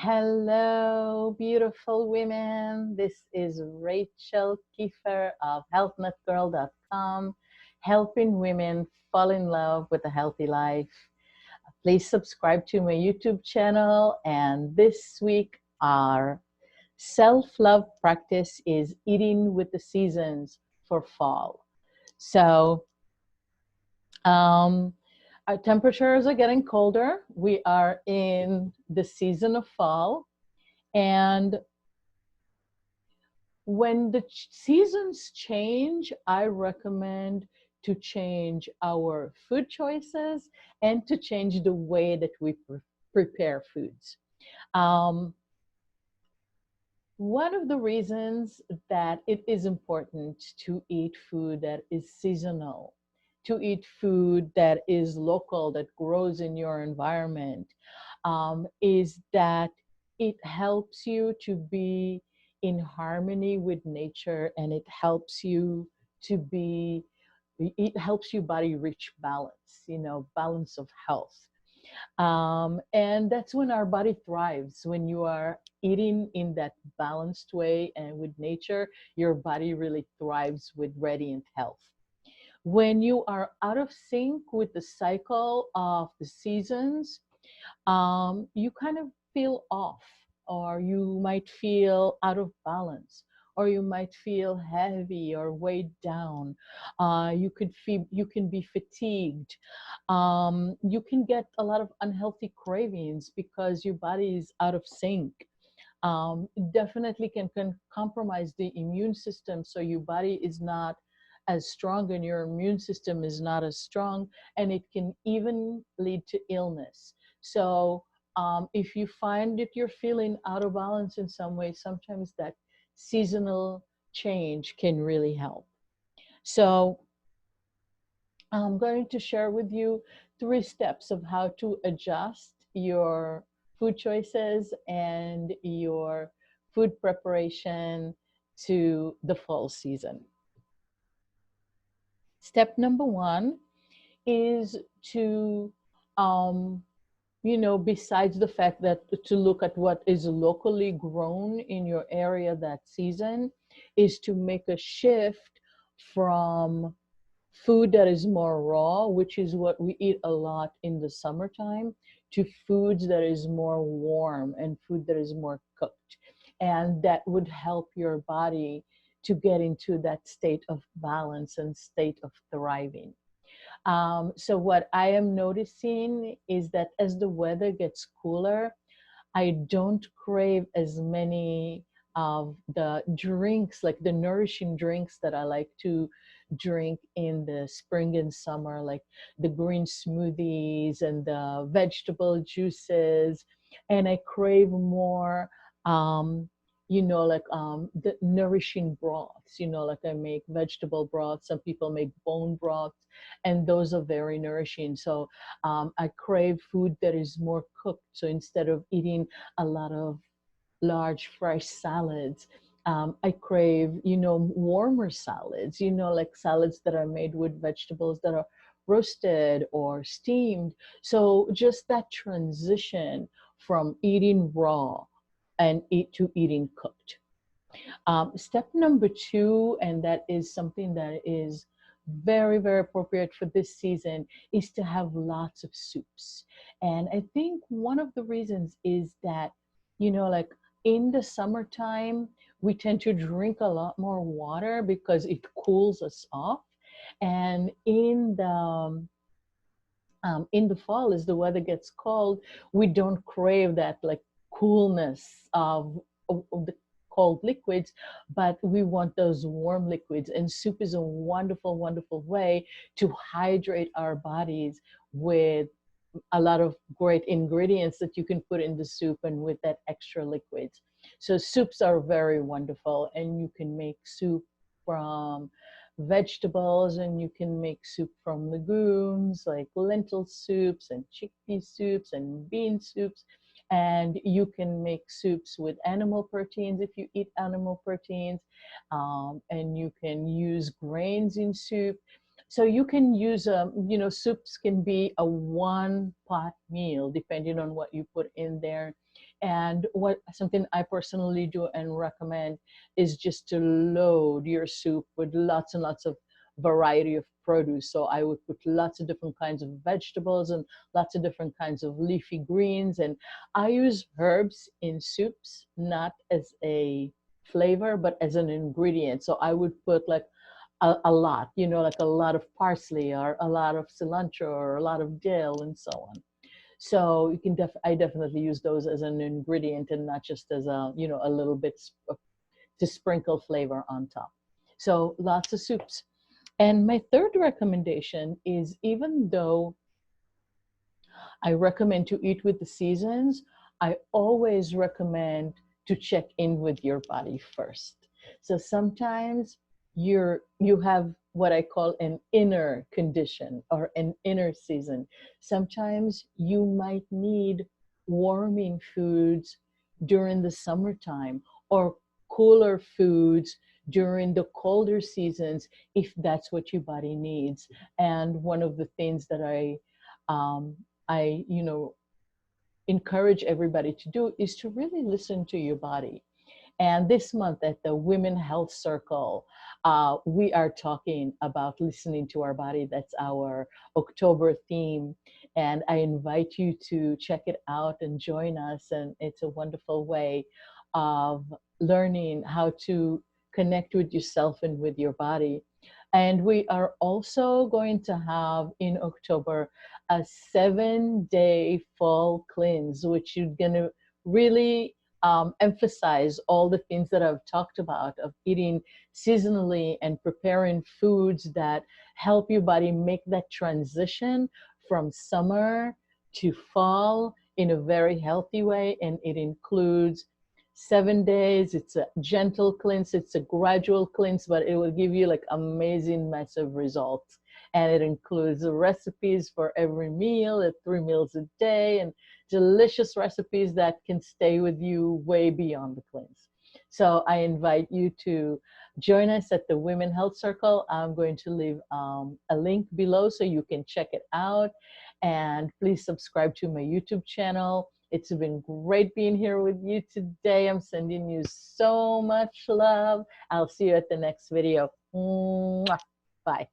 Hello, beautiful women. This is Rachel Kiefer of HealthNutGirl.com, helping women fall in love with a healthy life. Please subscribe to my YouTube channel. And this week, our self-love practice is eating with the seasons for fall. So, um, our temperatures are getting colder. We are in the season of fall. And when the seasons change, I recommend to change our food choices and to change the way that we prepare foods. Um, One of the reasons that it is important to eat food that is seasonal, to eat food that is local, that grows in your environment, is that it helps you to be in harmony with nature, and it helps you to be, it helps your body reach balance, balance of health. And that's when our body thrives. When you are eating in that balanced way and with nature, your body really thrives with radiant health. When you are out of sync with the cycle of the seasons, you kind of feel off, or you might feel out of balance, or you might feel heavy or weighed down. You can be fatigued. You can get a lot of unhealthy cravings because your body is out of sync. Definitely can compromise the immune system, so your body is not as strong and your immune system is not as strong, and it can even lead to illness. So if you find that you're feeling out of balance in some way, sometimes that seasonal change can really help. So I'm going to share with you 3 steps of how to adjust your food choices and your food preparation to the fall season. Step number 1 is to, besides the fact that to look at what is locally grown in your area that season, is to make a shift from food that is more raw, which is what we eat a lot in the summertime, to foods that is more warm and food that is more cooked. And that would help your body to get into that state of balance and state of thriving. So what I am noticing is that as the weather gets cooler, I don't crave as many of the drinks, like the nourishing drinks that I like to drink in the spring and summer, like the green smoothies and the vegetable juices. And I crave more, um, the nourishing broths, like I make vegetable broths, some people make bone broths, and those are very nourishing. So I crave food that is more cooked. So instead of eating a lot of large fresh salads, I crave, warmer salads, like salads that are made with vegetables that are roasted or steamed. So just that transition from eating raw and to eating cooked. Step number 2, and that is something that is very, very appropriate for this season, is to have lots of soups. And I think one of the reasons is that, like in the summertime, we tend to drink a lot more water because it cools us off. And in the fall, as the weather gets cold, we don't crave that like coolness of the cold liquids, but we want those warm liquids. And soup is a wonderful, wonderful way to hydrate our bodies with a lot of great ingredients that you can put in the soup and with that extra liquids. So soups are very wonderful, and you can make soup from vegetables, and you can make soup from legumes like lentil soups and chickpea soups and bean soups. And you can make soups with animal proteins if you eat animal proteins, and you can use grains in soup. So you can use, soups can be a one pot meal depending on what you put in there. And what something I personally do and recommend is just to load your soup with lots and lots of variety of produce. So I would put lots of different kinds of vegetables and lots of different kinds of leafy greens. And I use herbs in soups, not as a flavor, but as an ingredient. So I would put like a lot, you know, like a lot of parsley or a lot of cilantro or a lot of dill and so on. So you can I definitely use those as an ingredient and not just as a, you know, a little bit to sprinkle flavor on top. So lots of soups. And my third recommendation is, even though I recommend to eat with the seasons, I always recommend to check in with your body first. So sometimes you have what I call an inner condition or an inner season. Sometimes you might need warming foods during the summertime, or cooler foods during the colder seasons if that's what your body needs. And one of the things that um, you know, encourage everybody to do is to really listen to your body. And this month at the Women Health Circle, we are talking about listening to our body. That's our October theme. And I invite you to check it out and join us. And it's a wonderful way of learning how to connect with yourself and with your body. And we are also going to have in October a 7-day fall cleanse, which you're going to really emphasize all the things that I've talked about, of eating seasonally and preparing foods that help your body make that transition from summer to fall in a very healthy way. And it includes 7 days. It's a gentle cleanse, it's a gradual cleanse, but it will give you like amazing, massive results. And it includes recipes for every meal at 3 meals a day, and delicious recipes that can stay with you way beyond the cleanse. So I invite you to join us at the Women Health Circle. I'm going to leave a link below so you can check it out. And please subscribe to my YouTube channel. It's been great being here with you today. I'm sending you so much love. I'll see you at the next video. Mwah. Bye.